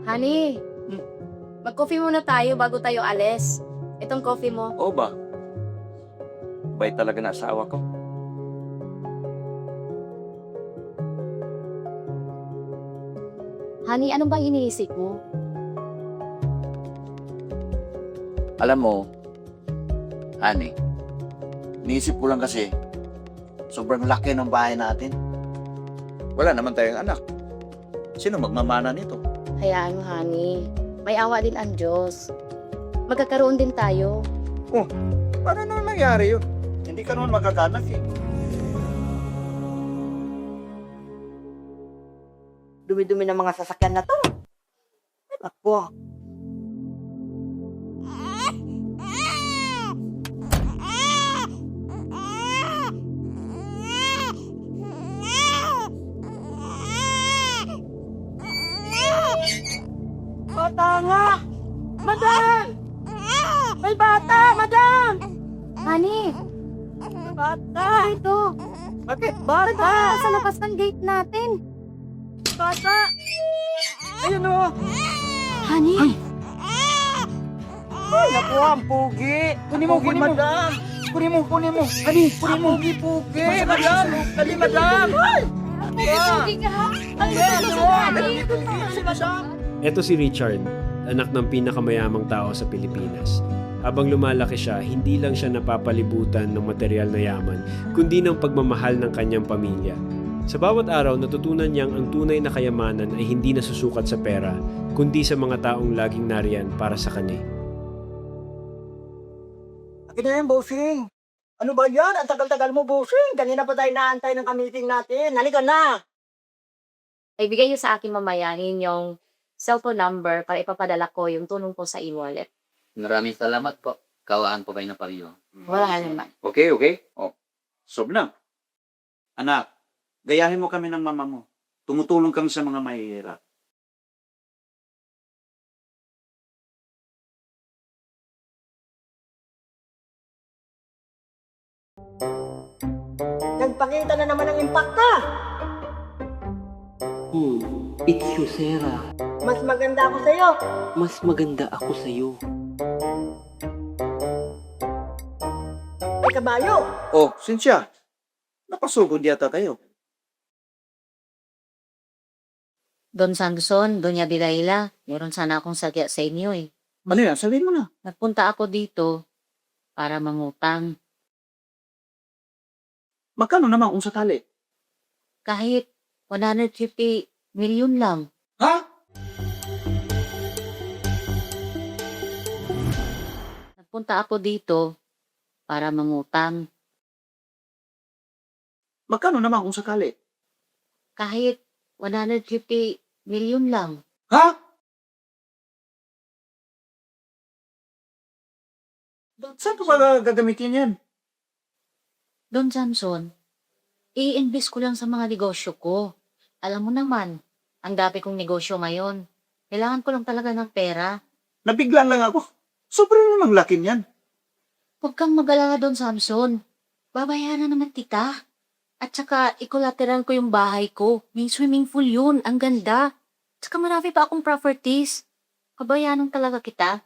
Honey, Hmm. mag-coffee muna tayo bago tayo alis. Itong coffee mo. Oo ba? Bait talaga na asawa ko. Honey, ano ba iniisip mo? Alam mo, honey, iniisip ko lang kasi, sobrang laki ng bahay natin. Wala naman tayong anak. Sino magmamana nito? Hayaan mo, honey. May awa din ang Diyos. Magkakaroon din tayo. Paano naman nangyari yun? Hindi ka naman magkakanak eh. Dumi-dumi ng mga sasakyan na to. Ako. Bata nga! Madam! May bata, madam! Honey, Bata! ito. Bakit Bata, bata? sa labas ng gate natin. Bata! Ayun o! Honey, Ay, naku, ang pugi! Kunin mo, madam! Kunin mo! Ani, kunin mo! Pugi! Madam! Dali, madam! Ay! pugi ka ha? Ano ba ito, honey? Si madam! Ito si Richard, anak ng pinakamayamang tao sa Pilipinas. Habang lumalaki siya, hindi lang siya napapalibutan ng material na yaman, kundi ng pagmamahal ng kanyang pamilya. Sa bawat araw, natutunan niyang ang tunay na kayamanan ay hindi nasusukat sa pera, kundi sa mga taong laging nariyan para sa kanya. Akin na yan, bossing! Ano ba yan? Ang tagal-tagal mo, bossing! Kanina pa tayo naantay ng ka-meeting natin. Halika na! Ibigay niyo sa akin mamayanin yung cellphone number para ipapadala ko yung tulong ko sa e-wallet. Maraming salamat po. Kawaan po kayo ng pariyo. Wala naman. Okay. Sob na. Anak, gayahin mo kami ng mama mo. Tumutulong kami sa mga mahihirap. Nagpakita na naman ng impacta! It's you, Sarah. Mas maganda ako sa'yo. Mas maganda ako sa'yo. Ay, kabayo! Oh, Cynthia. Napasugod yata kayo. Don Samson, Doña Dilaila, meron sana akong sagya sa inyo eh. Ano yan? Sabihin mo na. Nagpunta ako dito para mangutang. Magkano naman kung sakali? Kahit 150 million lang. Ha? Nagpunta ako dito para mangutang. Magkano naman kung sakali? Kahit 150 million lang. Ha? Saan ko ba gagamitin yan? Don Samson, i-invest ko lang sa mga negosyo ko. Alam mo naman, ang dami kong negosyo ngayon. Kailangan ko lang talaga ng pera. Nabiglan lang ako. Sobrang namang laki niyan. Huwag kang mag-alala, Don Samson. Babayaran naman kita. At saka, ikolateral ko yung bahay ko. May swimming pool yun. Ang ganda. At saka marami pa akong properties. Kabayanan talaga kita.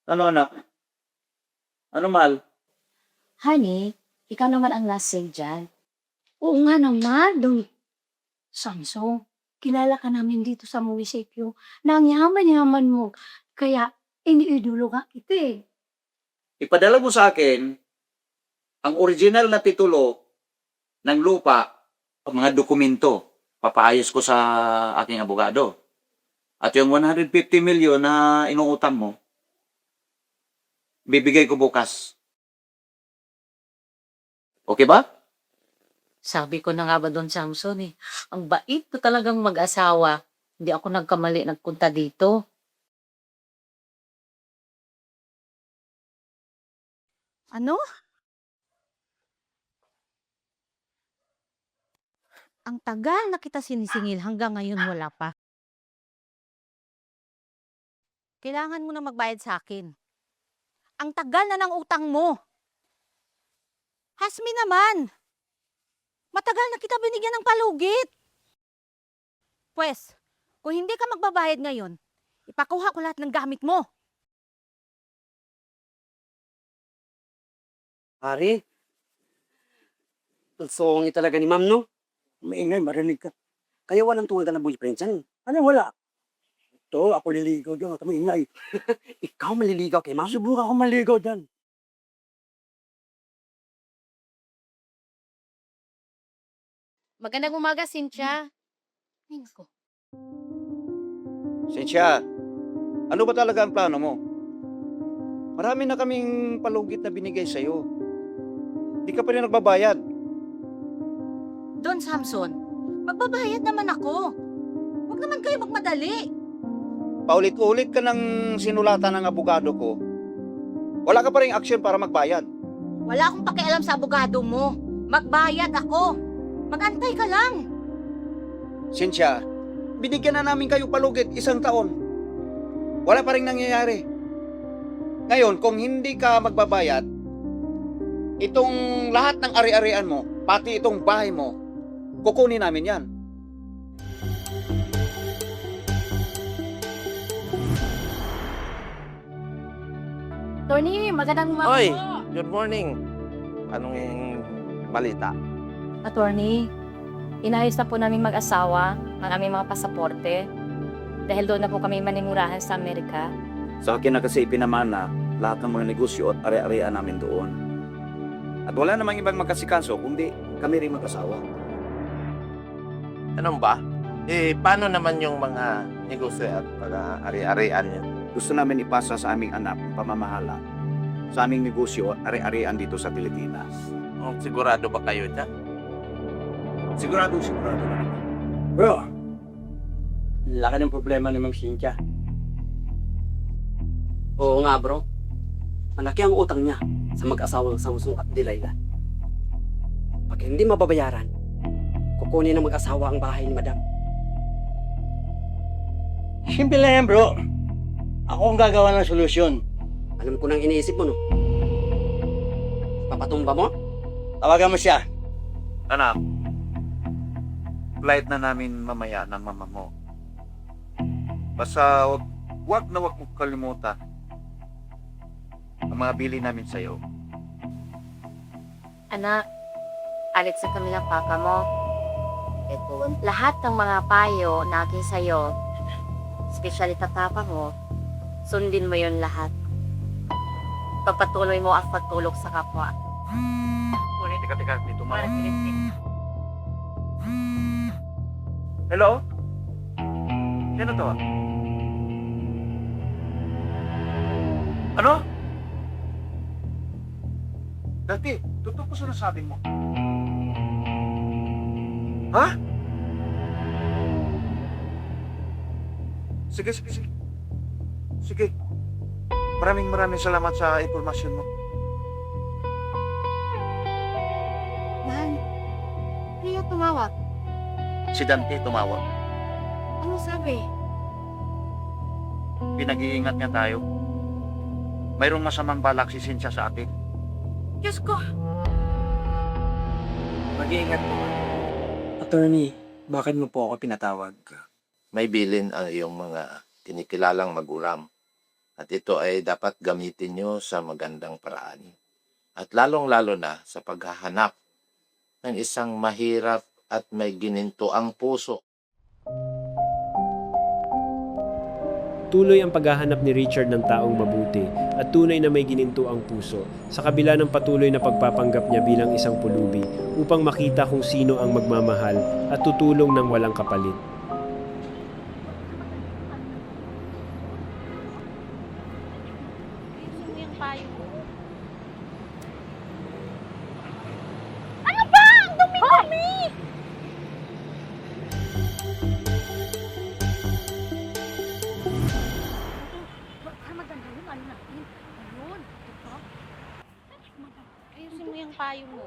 Ano anak? Ano mal? Honey, ikaw naman ang last say dyan. Oo nga naman, Don Samsung. Kilala ka namin dito sa munisipyo na ang yaman-yaman mo. Kaya iniidolo ka kita eh. Ipadala mo sa akin ang original na titulo ng lupa, mga dokumento. Papaayos ko sa aking abogado. At yung 150 million na inuutang mo, bibigay ko bukas. Okay ba? Sabi ko na nga ba, Don Samson eh. Ang bait ko talagang mag-asawa. Hindi ako nagkamali nagpunta dito. Ano? Ang tagal na kita sinisingil hanggang ngayon wala pa. Kailangan mo na magbayad sa akin. Ang tagal na ng utang mo. Hasmi naman. Matagal na kita binigyan ng palugit. Pwes, kung hindi ka magbabayad ngayon, ipakuha ko lahat ng gamit mo. Pare, tulsongi talaga ni ma'am, no? Maingay, marinig ka. Kaya walang tungal ka na boyfriend yan. Ano, wala? Ito, ako liligaw dyan. At maingay. Ikaw maliligaw kay ma'am? Subukan ko maligaw dyan. Magandang umaga, Cynthia. Ay, ko. Cynthia, ano ba talaga ang plano mo? Marami na kaming palugit na binigay sa'yo. Di ka pa rin nagbabayad. Don Samson, magbabayad naman ako. Huwag naman kayo magmadali. Paulit-ulit ka ng sinulatan ng abogado ko. Wala ka pa rin action para magbayad. Wala akong pakialam sa abogado mo. Magbayad ako. Magantay ka lang. Cynthia, binigyan na namin kayo palugit 1 taon. Wala pa rin nangyayari. Ngayon, kung hindi ka magbabayad, itong lahat ng ari-arian mo, pati itong bahay mo, kukunin namin yan. Attorney, magandang umaga Oy, po. good morning. Anong balita? Attorney, inayos na po namin mag-asawa ang aming mga pasaporte dahil doon na po kami manimurahan sa Amerika. Sa akin na kasi ipinamana lahat ng mga negosyo at ari-arian namin doon. At wala namang ibang magkasikaso kundi kami rin mag-asawa. Anong ba? Paano naman yung mga negosyo at mga ari-arian niyo? Gusto namin ipasa sa aming anak ang pamamahala sa aming negosyo at ari-arian dito sa Pilipinas. Sigurado ba kayo dyan? Sigurado na. Bro, laki ng problema ni Ma'am Cynthia. Oo nga, bro. Malaki ang utang niya sa mag-asawang Samson at Delilah. Pag hindi mababayaran, kukunin ng mag-asawa ang bahay ni Madam. Simple lang yan, bro. Ako ang gagawa ng solusyon. Alam ko nang iniisip mo, no? Papatumba mo? Tawagan mo siya. Anak, flight na namin mamaya ng mama mo. Basta wag na wag mo kalimutan ang mga bili namin sa'yo. Anak, alit sa kami ng papa mo. Ito, lahat ng mga payo na akin sa'yo, especially tatapa mo, sundin mo yon lahat. Pagpatuloy mo ang pagtulog sa kapwa. Teka, dito mo. Hello? Sino to? Ano? Dati, totoo ko sinasabi mo. Ha? Sige. Sige. Maraming salamat sa impormasyon mo. Mahal, Rio tumawag. Si Dante tumawag. Ano sabi? Pinag-iingat nga tayo. Mayroong masamang balak si Cynthia sa atin. Diyos ko. Mag-iingat po. Attorney, bakit mo po ako pinatawag? May bilin ang iyong mga kinikilalang magulang. At ito ay dapat gamitin nyo sa magandang paraan. At lalong-lalo na sa paghahanap ng isang mahirap at may ginintuang puso. Tuloy ang paghahanap ni Richard ng taong mabuti at tunay na may gininto ang puso sa kabila ng patuloy na pagpapanggap niya bilang isang pulubi upang makita kung sino ang magmamahal at tutulong ng walang kapalit. Maganda yung ano natin. Ayun, diba? Ayusin mo yung payo mo.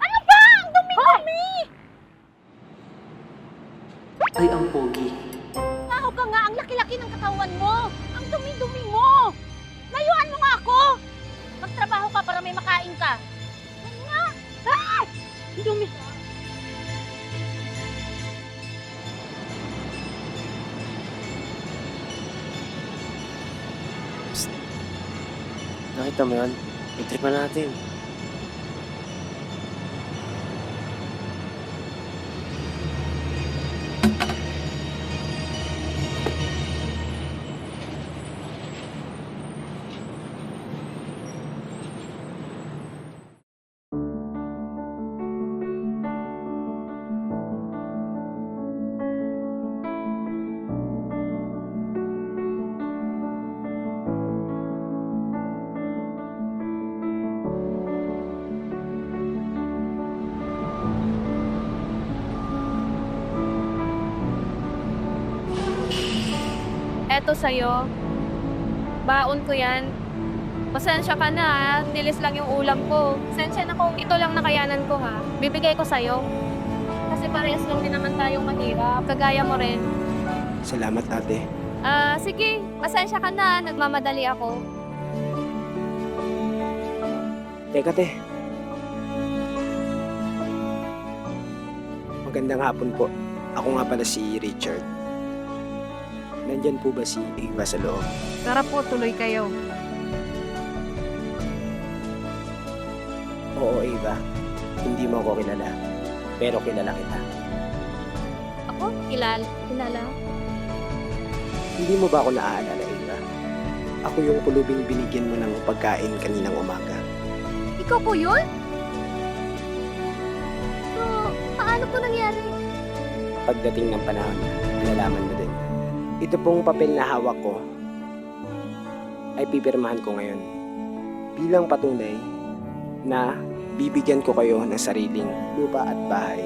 Ano ba? Ang dumi-dumi! Ay, ang pogi. Taho ka nga, ang laki-laki ng katawan mo. Ang dumi-dumi mo. Layuan mo nga ako. Magtrabaho ka para may makain ka. Ano nga? Ah! Ang dumi. Nakita mo yun? Itripan natin. Eto sa'yo. Baon ko yan. Pasensya ka na ha. Nilis lang yung ulam ko. Pasensya na kung ito lang nakayanan ko ha. Bibigay ko sa'yo. Kasi parehas lang din naman tayong mahirap. Kagaya mo rin. Salamat, ate. Sige. Pasensya ka na. Nagmamadali ako. Teka, te. Magandang hapon po. Ako nga pala si Richard. Nandyan po ba si Eva sa loob? Tara po, tuloy kayo. Oo, Eva. Hindi mo ako kilala. Pero kilala kita. Ako? Kilala? Hindi mo ba ako naaalala, Eva? Ako yung pulubing binigyan mo ng pagkain kaninang umaga. Ikaw po yun? So, paano po nangyari? Pagdating ng panahon, nalalaman mo din. Ito pong papel na hawak ko ay pipirmahan ko ngayon bilang patunay na bibigyan ko kayo ng sariling lupa at bahay.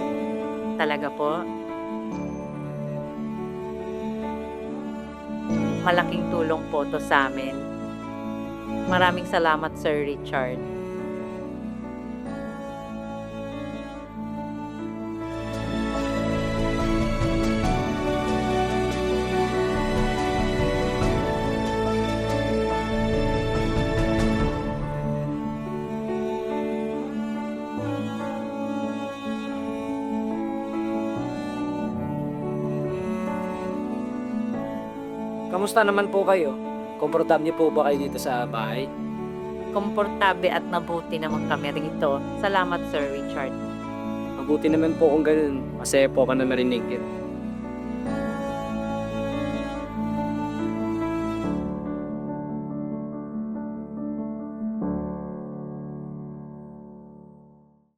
Talaga po? Malaking tulong po to sa amin. Maraming salamat, Sir Richard. Kamusta naman po kayo? Komportable po ba kayo dito sa bahay? Komportable at mabuti naman kami rito. Salamat, Sir Richard. Mabuti naman po kung ganun. Masaya po ako na marinig yun.